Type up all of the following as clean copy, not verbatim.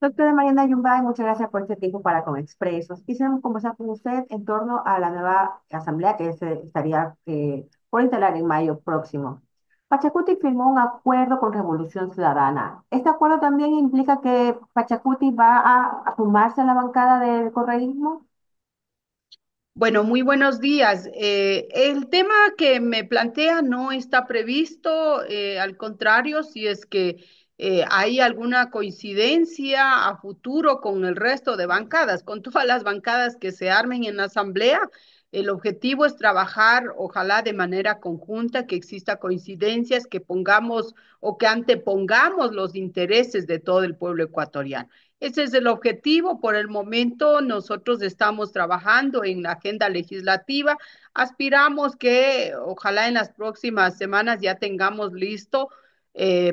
Doctora Mariana Yumbay, muchas gracias por este tiempo para con Expresos. Quisiera conversar con usted en torno a la nueva asamblea que se estaría por instalar en mayo próximo. Pachacuti firmó un acuerdo con Revolución Ciudadana. ¿Este acuerdo también implica que Pachacuti va a sumarse a la bancada del correísmo? Bueno, muy buenos días. El tema que me plantea no está previsto, al contrario, si es que hay alguna coincidencia a futuro con el resto de bancadas, con todas las bancadas que se armen en la asamblea, el objetivo es trabajar, ojalá de manera conjunta, que exista coincidencias, que pongamos o que antepongamos los intereses de todo el pueblo ecuatoriano. Ese es el objetivo. Por el momento, nosotros estamos trabajando en la agenda legislativa. Aspiramos que ojalá en las próximas semanas ya tengamos listo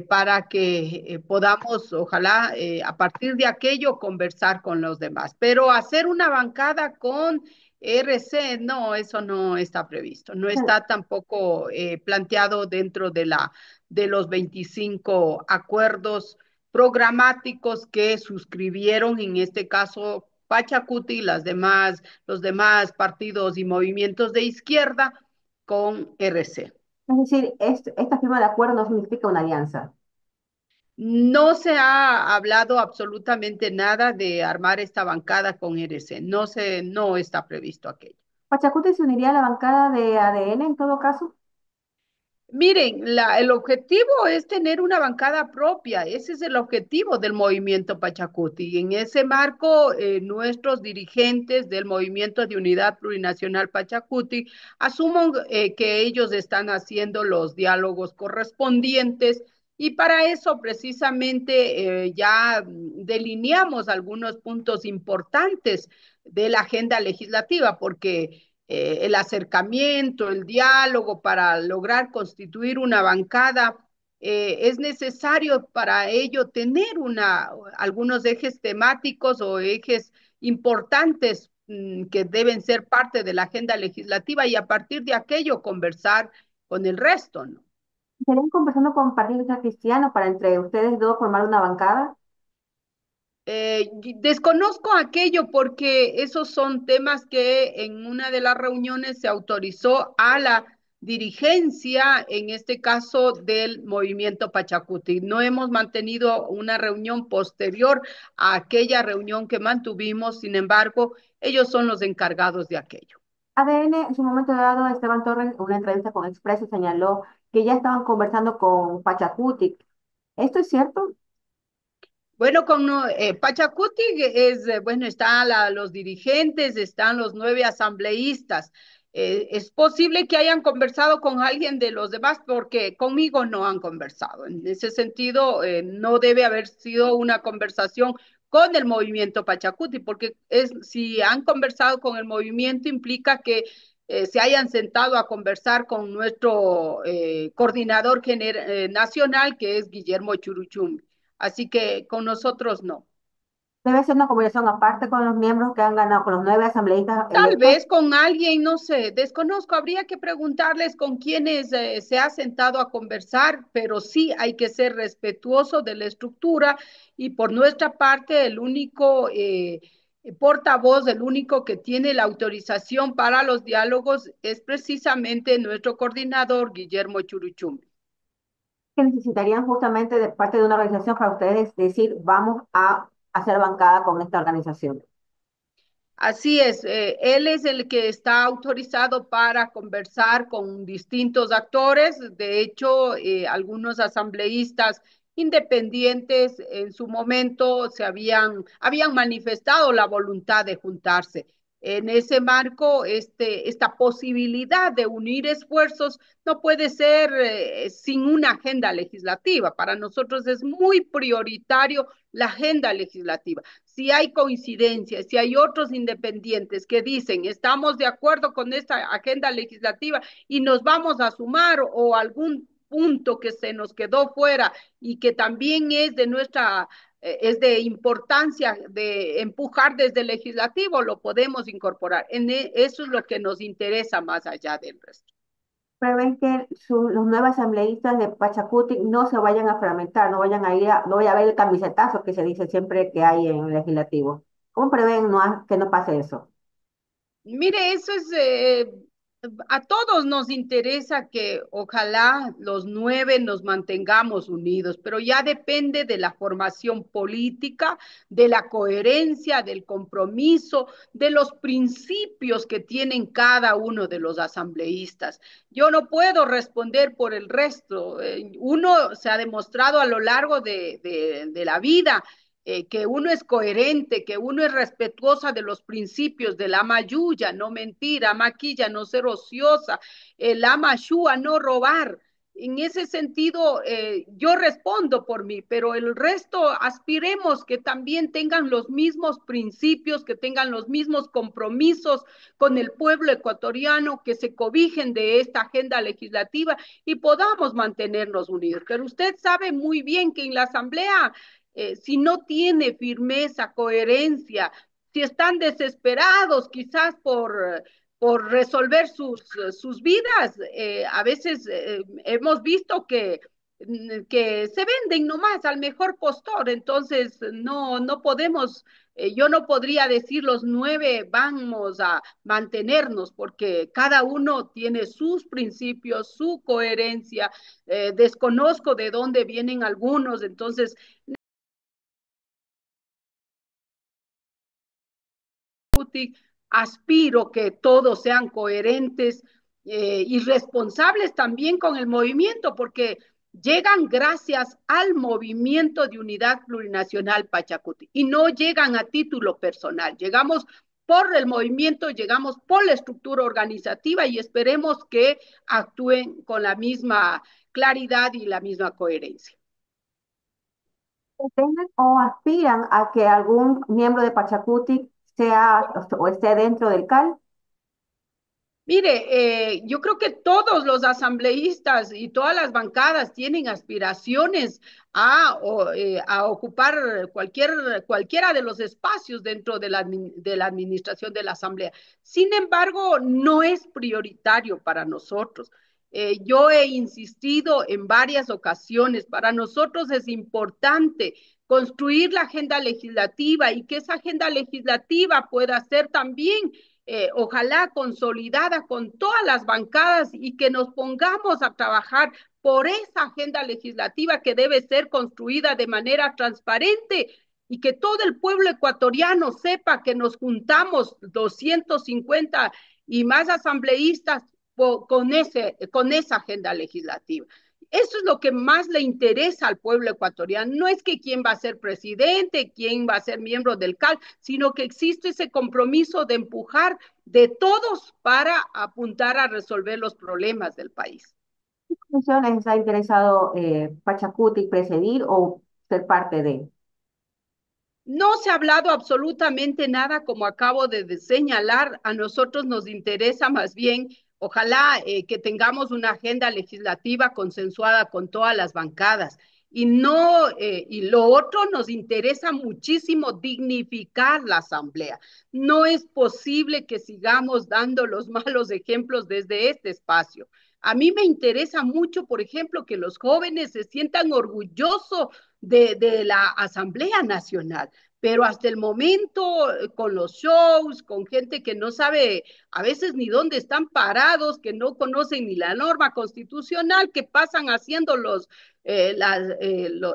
para que podamos, ojalá, a partir de aquello, conversar con los demás. Pero hacer una bancada con RC, no, eso no está previsto. No está tampoco planteado dentro de los 25 acuerdos programáticos que suscribieron, en este caso Pachacuti y los demás partidos y movimientos de izquierda con RC. Es decir, esta firma de acuerdo no significa una alianza. No se ha hablado absolutamente nada de armar esta bancada con RC. No está previsto aquello. ¿Pachacuti se uniría a la bancada de ADN en todo caso? Miren, el objetivo es tener una bancada propia. Ese es el objetivo del movimiento Pachacuti. Y en ese marco, nuestros dirigentes del movimiento de unidad plurinacional Pachacuti asumen que ellos están haciendo los diálogos correspondientes. Y para eso precisamente ya delineamos algunos puntos importantes de la agenda legislativa, porque el acercamiento, el diálogo para lograr constituir una bancada, es necesario para ello tener algunos ejes temáticos o ejes importantes que deben ser parte de la agenda legislativa y a partir de aquello conversar con el resto, ¿no? ¿Estarían conversando con Partido Social Cristiano para entre ustedes dos formar una bancada? Desconozco aquello porque esos son temas que en una de las reuniones se autorizó a la dirigencia, en este caso del movimiento Pachacuti. No hemos mantenido una reunión posterior a aquella reunión que mantuvimos, sin embargo, ellos son los encargados de aquello. ADN, en su momento dado, Esteban Torres, en una entrevista con Expreso, señaló que ya estaban conversando con Pachacuti. ¿Esto es cierto? Bueno, con Pachacuti bueno, están los dirigentes, están los 9 asambleístas. Es posible que hayan conversado con alguien de los demás porque conmigo no han conversado. En ese sentido, no debe haber sido una conversación con el movimiento Pachacuti, porque si han conversado con el movimiento implica que se hayan sentado a conversar con nuestro coordinador nacional, que es Guillermo Churuchumbi. Así que con nosotros no. Debe ser una conversación aparte con los miembros que han ganado, con los 9 asambleístas Tal electos. vez con alguien, no sé, desconozco, habría que preguntarles con quienes se ha sentado a conversar, pero sí hay que ser respetuoso de la estructura y por nuestra parte el único portavoz, el único que tiene la autorización para los diálogos es precisamente nuestro coordinador, Guillermo Churuchumbi. Que necesitarían justamente de parte de una organización para ustedes decir, vamos a hacer bancada con esta organización. Así es, él es el que está autorizado para conversar con distintos actores. De hecho, algunos asambleístas independientes en su momento habían manifestado la voluntad de juntarse. En ese marco, esta posibilidad de unir esfuerzos no puede ser sin una agenda legislativa. Para nosotros es muy prioritario la agenda legislativa. Si hay coincidencias, si hay otros independientes que dicen estamos de acuerdo con esta agenda legislativa y nos vamos a sumar o algún punto que se nos quedó fuera y que también es de importancia de empujar desde el legislativo, lo podemos incorporar. Eso es lo que nos interesa más allá del resto. prevén que los nuevos asambleístas de Pachacuti no se vayan a fragmentar, no vayan a ir no vaya a haber el camisetazo que se dice siempre que hay en el legislativo. ¿Cómo prevén que no pase eso? Mire, eso es, a todos nos interesa que ojalá los 9 nos mantengamos unidos, pero ya depende de la formación política, de la coherencia, del compromiso, de los principios que tienen cada uno de los asambleístas. Yo no puedo responder por el resto. Uno se ha demostrado a lo largo de la vida que uno es coherente, que uno es respetuosa de los principios de la mayuya, no mentir, maquilla, no ser ociosa, la mashua, no robar. En ese sentido, yo respondo por mí, pero el resto aspiremos que también tengan los mismos principios, que tengan los mismos compromisos con el pueblo ecuatoriano, que se cobijen de esta agenda legislativa y podamos mantenernos unidos. Pero usted sabe muy bien que en la Asamblea si no tiene firmeza, coherencia, si están desesperados quizás por resolver sus vidas, a veces hemos visto que se venden nomás al mejor postor, entonces no podemos, yo no podría decir los 9 vamos a mantenernos porque cada uno tiene sus principios, su coherencia, desconozco de dónde vienen algunos, entonces aspiro que todos sean coherentes y responsables también con el movimiento, porque llegan gracias al movimiento de unidad plurinacional Pachacuti y no llegan a título personal, llegamos por el movimiento, llegamos por la estructura organizativa y esperemos que actúen con la misma claridad y la misma coherencia. ¿Pretenden o aspiran a que algún miembro de Pachacuti sea o esté dentro del CAL? Mire, yo creo que todos los asambleístas y todas las bancadas tienen aspiraciones a ocupar cualquiera de los espacios dentro de la administración de la asamblea. Sin embargo, no es prioritario para nosotros. Yo he insistido en varias ocasiones, para nosotros es importante construir la agenda legislativa y que esa agenda legislativa pueda ser también ojalá consolidada con todas las bancadas y que nos pongamos a trabajar por esa agenda legislativa que debe ser construida de manera transparente y que todo el pueblo ecuatoriano sepa que nos juntamos 250 y más asambleístas con esa agenda legislativa. Eso es lo que más le interesa al pueblo ecuatoriano. No es que quién va a ser presidente, quién va a ser miembro del CAL, sino que existe ese compromiso de empujar de todos para apuntar a resolver los problemas del país. ¿Funciones está interesado Pachacuti presidir o ser parte de? No se ha hablado absolutamente nada, como acabo de señalar. A nosotros nos interesa más bien, ojalá que tengamos una agenda legislativa consensuada con todas las bancadas. Y no, y lo otro nos interesa muchísimo dignificar la asamblea. No es posible que sigamos dando los malos ejemplos desde este espacio. A mí me interesa mucho, por ejemplo, que los jóvenes se sientan orgullosos de la Asamblea Nacional, pero hasta el momento con los shows, con gente que no sabe a veces ni dónde están parados, que no conocen ni la norma constitucional, que pasan haciendo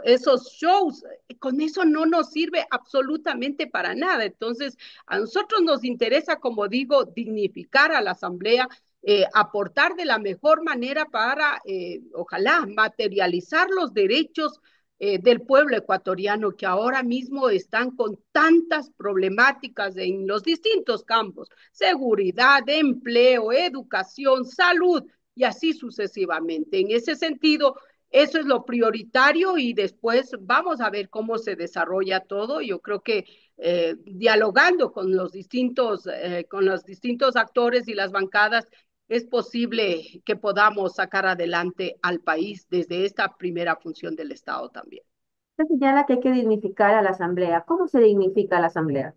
esos shows, con eso no nos sirve absolutamente para nada. Entonces, a nosotros nos interesa, como digo, dignificar a la Asamblea, aportar de la mejor manera para, ojalá, materializar los derechos del pueblo ecuatoriano que ahora mismo están con tantas problemáticas en los distintos campos, seguridad, empleo, educación, salud y así sucesivamente. En ese sentido, eso es lo prioritario y después vamos a ver cómo se desarrolla todo. Yo creo que dialogando con los distintos actores y las bancadas, es posible que podamos sacar adelante al país desde esta primera función del Estado también. Se señala que hay que dignificar a la asamblea. ¿Cómo se dignifica a la asamblea?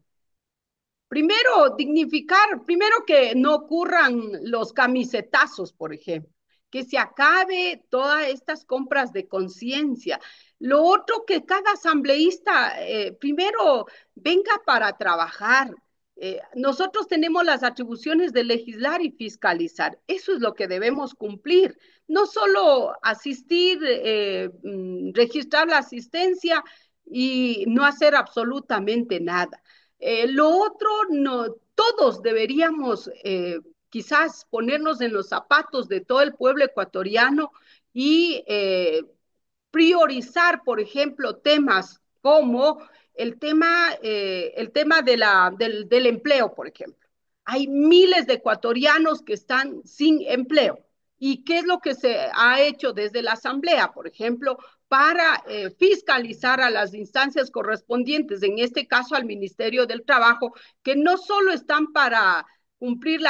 Primero, dignificar, primero que no ocurran los camisetazos, por ejemplo. que se acabe todas estas compras de conciencia. Lo otro, que cada asambleísta primero venga para trabajar. Nosotros tenemos las atribuciones de legislar y fiscalizar. Eso es lo que debemos cumplir. No solo asistir, registrar la asistencia y no hacer absolutamente nada. Lo otro, no, todos deberíamos quizás ponernos en los zapatos de todo el pueblo ecuatoriano y priorizar, por ejemplo, temas como el tema del empleo, por ejemplo. Hay miles de ecuatorianos que están sin empleo. ¿Y qué es lo que se ha hecho desde la Asamblea, por ejemplo, para fiscalizar a las instancias correspondientes, en este caso al Ministerio del Trabajo, que no solo están para cumplir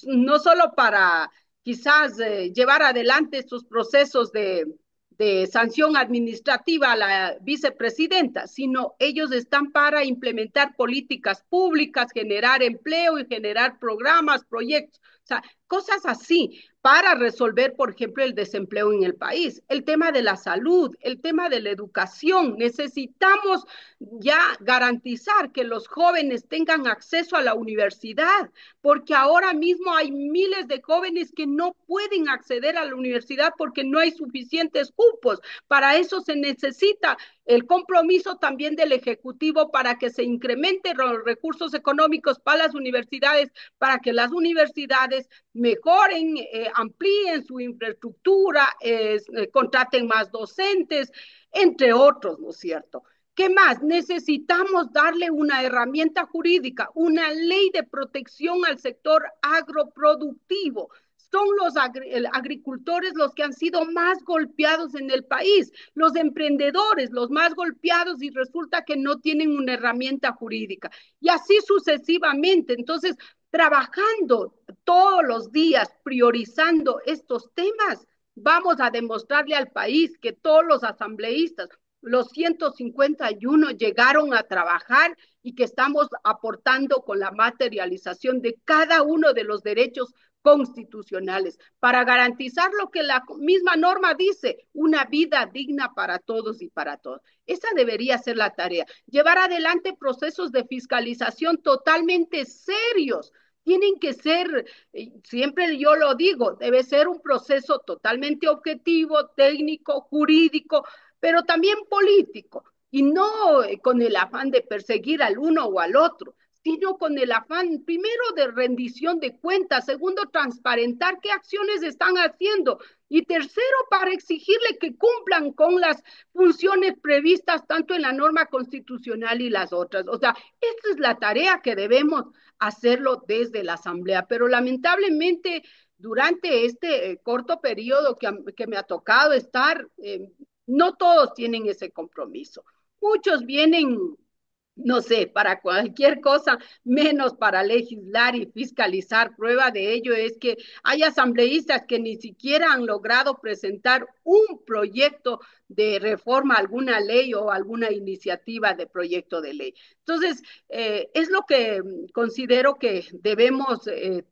no solo para quizás llevar adelante estos procesos de sanción administrativa a la vicepresidenta, sino ellos están para implementar políticas públicas, generar empleo y generar programas, proyectos, o sea, cosas así para resolver, por ejemplo, el desempleo en el país, el tema de la salud, el tema de la educación. Necesitamos ya garantizar que los jóvenes tengan acceso a la universidad, porque ahora mismo hay miles de jóvenes que no pueden acceder a la universidad porque no hay suficientes cupos. Para eso se necesita el compromiso también del Ejecutivo para que se incrementen los recursos económicos para las universidades, para que las universidades mejoren, amplíen su infraestructura, contraten más docentes, entre otros, ¿no es cierto? ¿Qué más? Necesitamos darle una herramienta jurídica, una ley de protección al sector agroproductivo. Son los agricultores los que han sido más golpeados en el país, los emprendedores los más golpeados y resulta que no tienen una herramienta jurídica. Y así sucesivamente. Entonces, trabajando todos los días, priorizando estos temas, vamos a demostrarle al país que todos los asambleístas, los 151 llegaron a trabajar y que estamos aportando con la materialización de cada uno de los derechos constitucionales para garantizar lo que la misma norma dice, una vida digna para todos y para todos. Esa debería ser la tarea. Llevar adelante procesos de fiscalización totalmente serios. Tienen que ser, siempre yo lo digo, debe ser un proceso totalmente objetivo, técnico, jurídico, pero también político, y no con el afán de perseguir al uno o al otro, sino con el afán, primero, de rendición de cuentas, segundo, transparentar qué acciones están haciendo, y tercero, para exigirle que cumplan con las funciones previstas tanto en la norma constitucional y las otras. O sea, esta es la tarea que debemos hacerlo desde la Asamblea, pero lamentablemente durante este corto periodo que me ha tocado estar, no todos tienen ese compromiso. Muchos vienen, no sé, para cualquier cosa, menos para legislar y fiscalizar. Prueba de ello es que hay asambleístas que ni siquiera han logrado presentar un proyecto de reforma, alguna ley o alguna iniciativa de proyecto de ley. Entonces, es lo que considero que debemos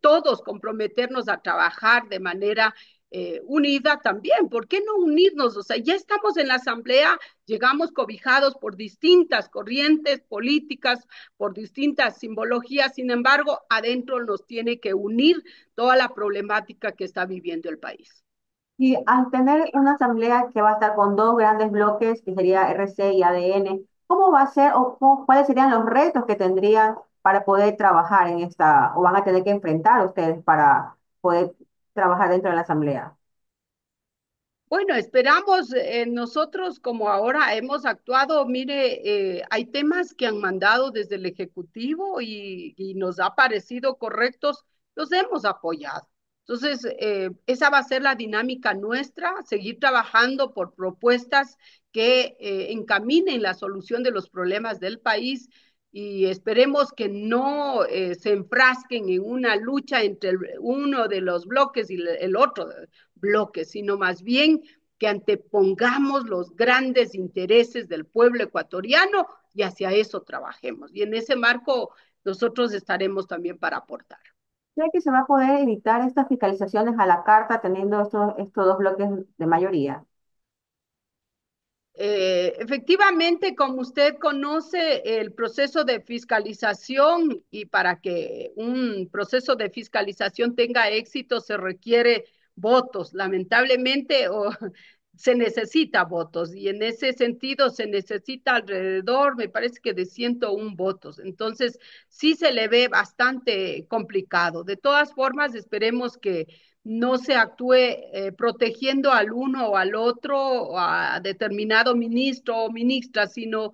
todos comprometernos a trabajar de manera unida también. ¿Por qué no unirnos? O sea, ya estamos en la Asamblea, llegamos cobijados por distintas corrientes políticas, por distintas simbologías, sin embargo, adentro nos tiene que unir toda la problemática que está viviendo el país. Y al tener una asamblea que va a estar con dos grandes bloques, que sería RC y ADN, ¿cómo va a ser o cuáles serían los retos que tendrían para poder trabajar en esta, o van a tener que enfrentar ustedes para poder trabajar dentro de la asamblea? Bueno, esperamos nosotros como ahora hemos actuado, mire, hay temas que han mandado desde el Ejecutivo y nos ha parecido correctos, los hemos apoyado. Entonces, esa va a ser la dinámica nuestra, seguir trabajando por propuestas que encaminen la solución de los problemas del país y esperemos que no se enfrasquen en una lucha entre uno de los bloques y el otro bloques, sino más bien que antepongamos los grandes intereses del pueblo ecuatoriano y hacia eso trabajemos. Y en ese marco nosotros estaremos también para aportar. ¿Cree que se va a poder evitar estas fiscalizaciones a la carta teniendo estos dos bloques de mayoría? Efectivamente, como usted conoce el proceso de fiscalización y para que un proceso de fiscalización tenga éxito se requiere votos, lamentablemente, o se necesita votos y en ese sentido se necesita alrededor, me parece que de 101 votos. Entonces, sí se le ve bastante complicado. De todas formas, esperemos que no se actúe protegiendo al uno o al otro o a determinado ministro o ministra, sino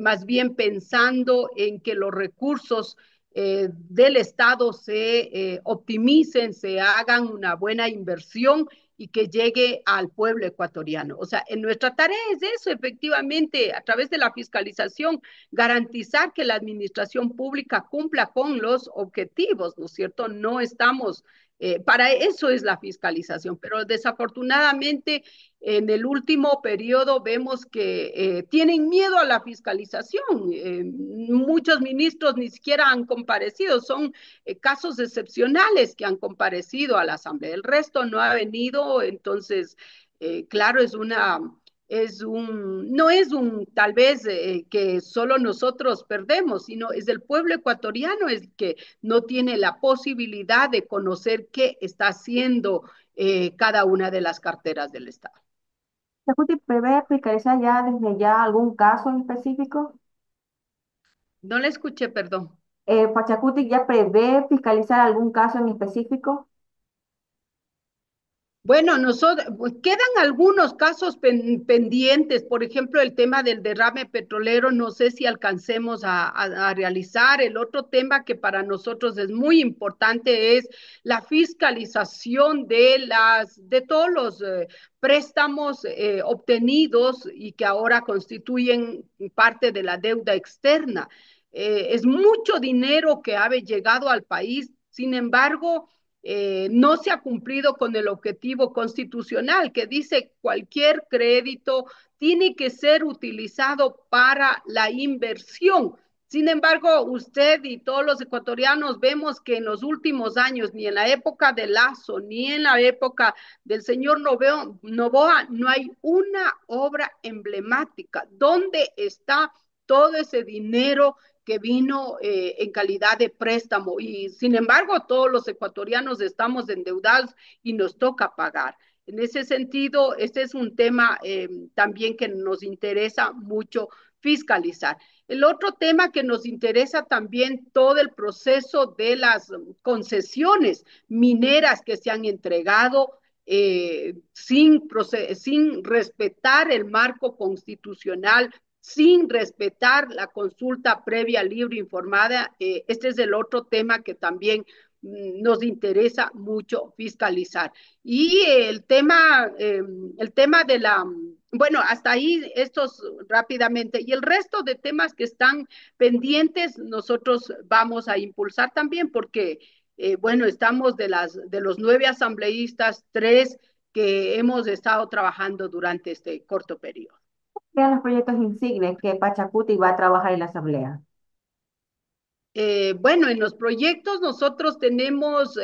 más bien pensando en que los recursos del Estado se optimicen, se hagan una buena inversión y que llegue al pueblo ecuatoriano. O sea, en nuestra tarea es eso, efectivamente, a través de la fiscalización, garantizar que la administración pública cumpla con los objetivos, ¿no es cierto? No estamos para eso es la fiscalización, pero desafortunadamente en el último periodo vemos que tienen miedo a la fiscalización. Muchos ministros ni siquiera han comparecido, son casos excepcionales que han comparecido a la Asamblea. El resto no ha venido, entonces, claro, no es un tal vez que solo nosotros perdemos, sino es el pueblo ecuatoriano el que no tiene la posibilidad de conocer qué está haciendo cada una de las carteras del Estado. ¿Pachacuti prevé fiscalizar ya desde ya algún caso en específico? No le escuché, perdón. ¿Pachacuti ya prevé fiscalizar algún caso en específico? Bueno, nosotros, pues, quedan algunos casos pendientes, por ejemplo, el tema del derrame petrolero, no sé si alcancemos a realizar. El otro tema que para nosotros es muy importante es la fiscalización de todos los préstamos obtenidos y que ahora constituyen parte de la deuda externa. Es mucho dinero que ha llegado al país, sin embargo no se ha cumplido con el objetivo constitucional que dice cualquier crédito tiene que ser utilizado para la inversión. Sin embargo, usted y todos los ecuatorianos vemos que en los últimos años, ni en la época de Lazo, ni en la época del señor Novoa, no hay una obra emblemática. ¿Dónde está todo ese dinero que vino en calidad de préstamo? Y sin embargo, todos los ecuatorianos estamos endeudados y nos toca pagar. En ese sentido, este es un tema también que nos interesa mucho fiscalizar. El otro tema que nos interesa también todo el proceso de las concesiones mineras que se han entregado sin respetar el marco constitucional, sin respetar la consulta previa, libre, informada. Este es el otro tema que también nos interesa mucho fiscalizar. Y el tema de la, bueno, hasta ahí estos rápidamente. Y el resto de temas que están pendientes, nosotros vamos a impulsar también porque, bueno, estamos de los 9 asambleístas, 3 que hemos estado trabajando durante este corto periodo. Sean los proyectos insignes que Pachacuti va a trabajar en la Asamblea. Bueno, en los proyectos nosotros tenemos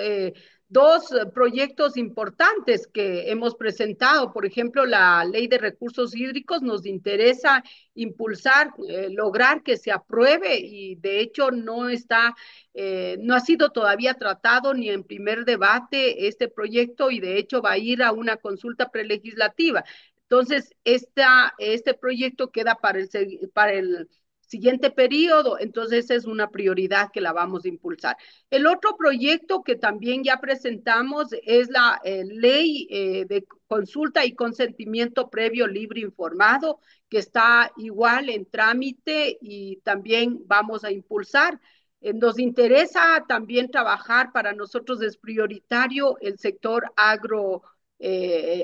dos proyectos importantes que hemos presentado. Por ejemplo, la ley de recursos hídricos nos interesa impulsar, lograr que se apruebe y de hecho no ha sido todavía tratado ni en primer debate este proyecto y de hecho va a ir a una consulta prelegislativa. Entonces, este proyecto queda para el siguiente periodo, entonces es una prioridad que la vamos a impulsar. El otro proyecto que también ya presentamos es la ley de consulta y consentimiento previo libre informado, que está igual en trámite y también vamos a impulsar. Nos interesa también trabajar, para nosotros es prioritario el sector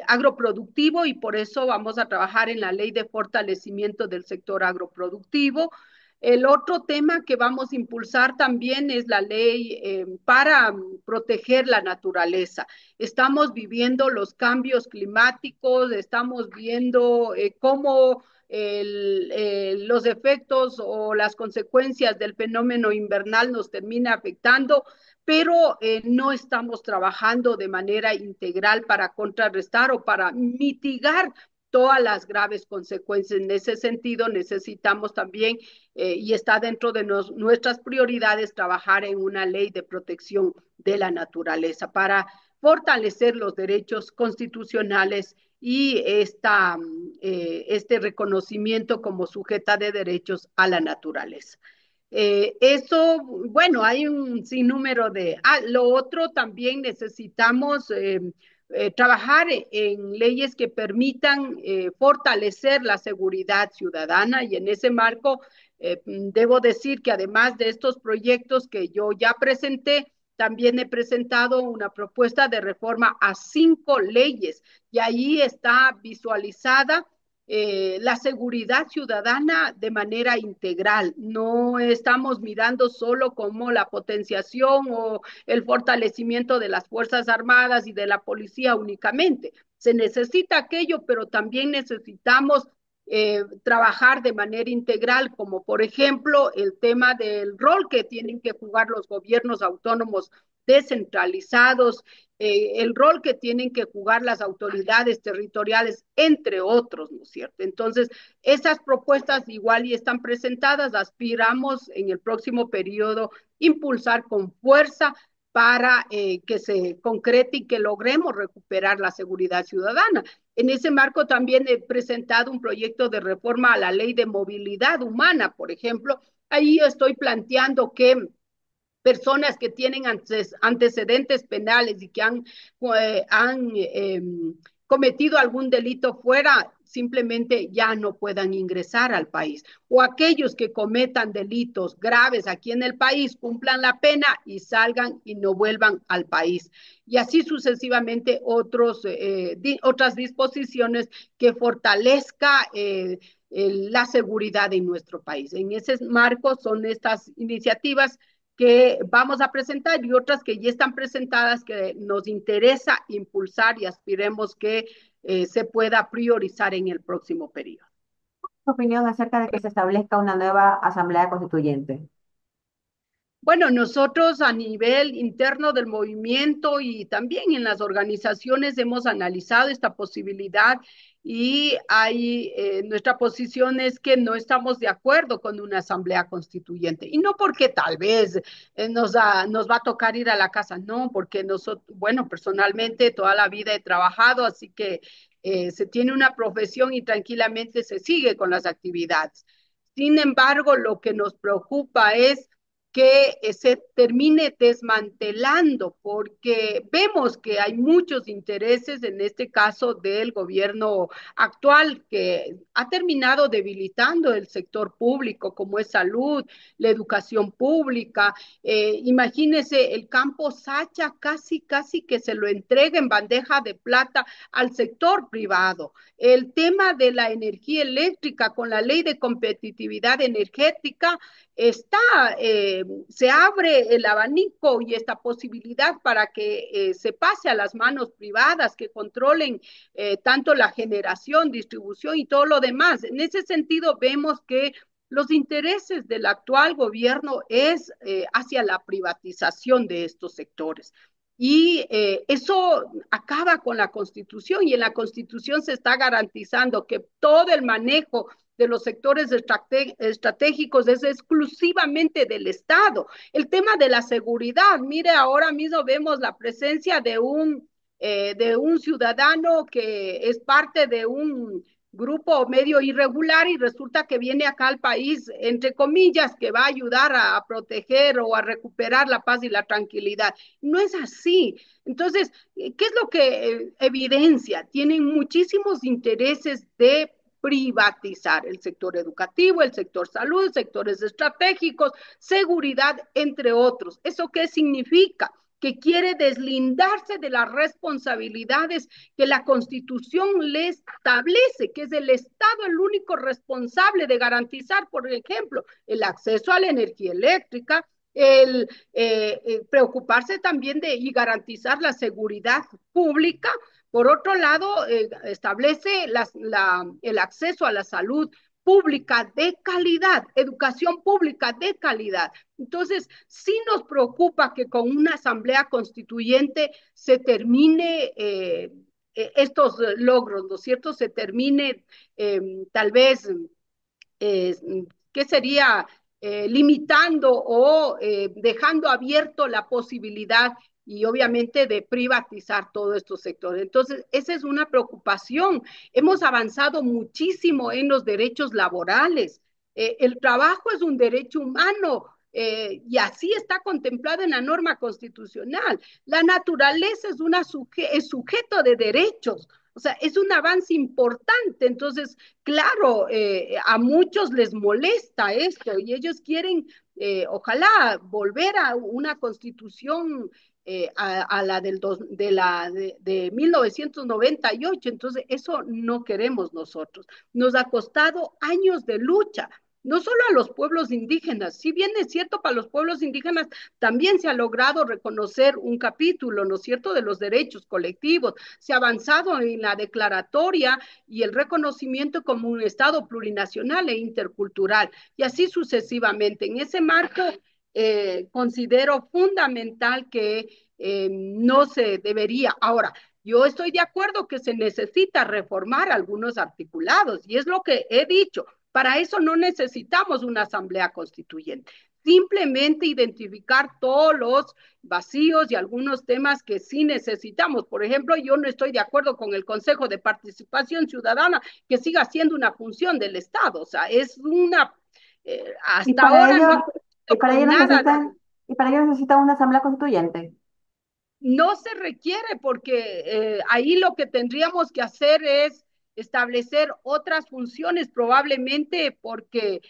agroproductivo y por eso vamos a trabajar en la ley de fortalecimiento del sector agroproductivo. El otro tema que vamos a impulsar también es la ley para proteger la naturaleza. Estamos viviendo los cambios climáticos, estamos viendo cómo los efectos o las consecuencias del fenómeno invernal nos termina afectando, pero no estamos trabajando de manera integral para contrarrestar o para mitigar todas las graves consecuencias. En ese sentido, necesitamos también, y está dentro de nuestras prioridades, trabajar en una ley de protección de la naturaleza para fortalecer los derechos constitucionales y este reconocimiento como sujeta de derechos a la naturaleza. Eso, bueno, hay un sinnúmero de... lo otro también necesitamos trabajar en leyes que permitan fortalecer la seguridad ciudadana y en ese marco debo decir que además de estos proyectos que yo ya presenté, también he presentado una propuesta de reforma a 5 leyes y ahí está visualizada la seguridad ciudadana de manera integral. No estamos mirando solo como la potenciación o el fortalecimiento de las Fuerzas Armadas y de la policía únicamente. Se necesita aquello, pero también necesitamos trabajar de manera integral, como por ejemplo el tema del rol que tienen que jugar los gobiernos autónomos descentralizados, el rol que tienen que jugar las autoridades territoriales, entre otros, ¿no es cierto? Entonces, esas propuestas igual y están presentadas, aspiramos en el próximo periodo impulsar con fuerza para que se concrete y que logremos recuperar la seguridad ciudadana. En ese marco también he presentado un proyecto de reforma a la ley de movilidad humana, por ejemplo. Ahí estoy planteando que personas que tienen antecedentes penales y que han cometido algún delito fuera, simplemente ya no puedan ingresar al país. O aquellos que cometan delitos graves aquí en el país, cumplan la pena y salgan y no vuelvan al país. Y así sucesivamente otras disposiciones que fortalezca la seguridad en nuestro país. En ese marco son estas iniciativas que vamos a presentar y otras que ya están presentadas que nos interesa impulsar y aspiremos que se pueda priorizar en el próximo periodo. ¿Tu opinión acerca de que se establezca una nueva asamblea constituyente? Bueno, nosotros a nivel interno del movimiento y también en las organizaciones hemos analizado esta posibilidad y nuestra posición es que no estamos de acuerdo con una asamblea constituyente. Y no porque tal vez nos va a tocar ir a la casa, no, porque nosotros, bueno, personalmente toda la vida he trabajado, así que se tiene una profesión y tranquilamente se sigue con las actividades. Sin embargo, lo que nos preocupa es que se termine desmantelando, porque vemos que hay muchos intereses, en este caso del gobierno actual, que ha terminado debilitando el sector público, como es salud, la educación pública. Imagínese el campo Sacha casi que se lo entrega en bandeja de plata al sector privado. El tema de la energía eléctrica con la ley de competitividad energética está, se abre el abanico y esta posibilidad para que se pase a las manos privadas que controlen tanto la generación, distribución y todo lo demás. En ese sentido, vemos que los intereses del actual gobierno es hacia la privatización de estos sectores. Y eso acaba con la Constitución y en la Constitución se está garantizando que todo el manejo de los sectores estratégicos es exclusivamente del Estado. El tema de la seguridad, mire, ahora mismo vemos la presencia de un ciudadano que es parte de un grupo medio irregular y resulta que viene acá al país, entre comillas, que va a ayudar a proteger o a recuperar la paz y la tranquilidad. No es así. Entonces, ¿qué es lo que evidencia? Tienen muchísimos intereses de privatizar el sector educativo, el sector salud, sectores estratégicos, seguridad, entre otros. ¿Eso qué significa? Que quiere deslindarse de las responsabilidades que la Constitución le establece, que es el Estado el único responsable de garantizar, por ejemplo, el acceso a la energía eléctrica, preocuparse también de y garantizar la seguridad pública, Por otro lado, establece el acceso a la salud pública de calidad, educación pública de calidad. Entonces, sí nos preocupa que con una asamblea constituyente se termine estos logros, ¿no es cierto? Se termine tal vez eh, ¿qué sería? Limitando o dejando abierto la posibilidad y obviamente de privatizar todos estos sectores. Entonces, esa es una preocupación. Hemos avanzado muchísimo en los derechos laborales. El trabajo es un derecho humano. Y así está contemplado en la norma constitucional. La naturaleza es sujeto de derechos, o sea, es un avance importante. Entonces, claro, a muchos les molesta esto y ellos quieren, ojalá, volver a una constitución a la de 1998. Entonces, eso no queremos nosotros. Nos ha costado años de lucha. No solo a los pueblos indígenas, si bien es cierto, para los pueblos indígenas también se ha logrado reconocer un capítulo, ¿no es cierto?, de los derechos colectivos, se ha avanzado en la declaratoria y el reconocimiento como un Estado plurinacional e intercultural, y así sucesivamente. En ese marco, considero fundamental que no se debería. Ahora, yo estoy de acuerdo que se necesita reformar algunos articulados, y es lo que he dicho. Para eso no necesitamos una asamblea constituyente. Simplemente identificar todos los vacíos y algunos temas que sí necesitamos. Por ejemplo, yo no estoy de acuerdo con el Consejo de Participación Ciudadana, que siga siendo una función del Estado. O sea, es una, Y hasta para ahora no ello, y he para ello con nada de, necesitan una asamblea constituyente. no se requiere porque ahí lo que tendríamos que hacer es establecer otras funciones, probablemente porque,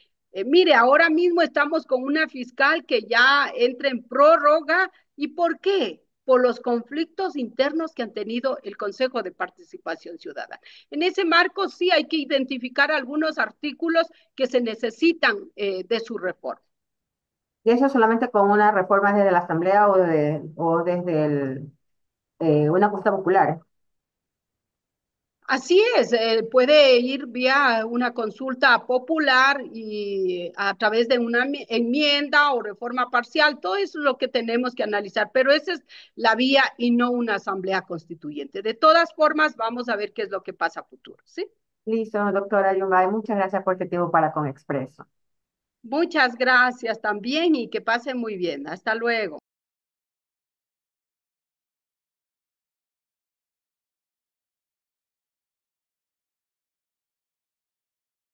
mire, ahora mismo estamos con una fiscal que ya entra en prórroga. ¿Y por qué? Por los conflictos internos que han tenido el Consejo de Participación Ciudadana. En ese marco sí hay que identificar algunos artículos que se necesitan de su reforma. Y eso solamente con una reforma desde la asamblea o desde una consulta popular. Así es, puede ir vía una consulta popular y a través de una enmienda o reforma parcial. Todo eso es lo que tenemos que analizar, pero esa es la vía y no una asamblea constituyente. De todas formas, vamos a ver qué es lo que pasa a futuro, ¿sí? Listo, doctora Yumbay, muchas gracias por este tiempo para con Expreso. Muchas gracias también y que pase muy bien. Hasta luego.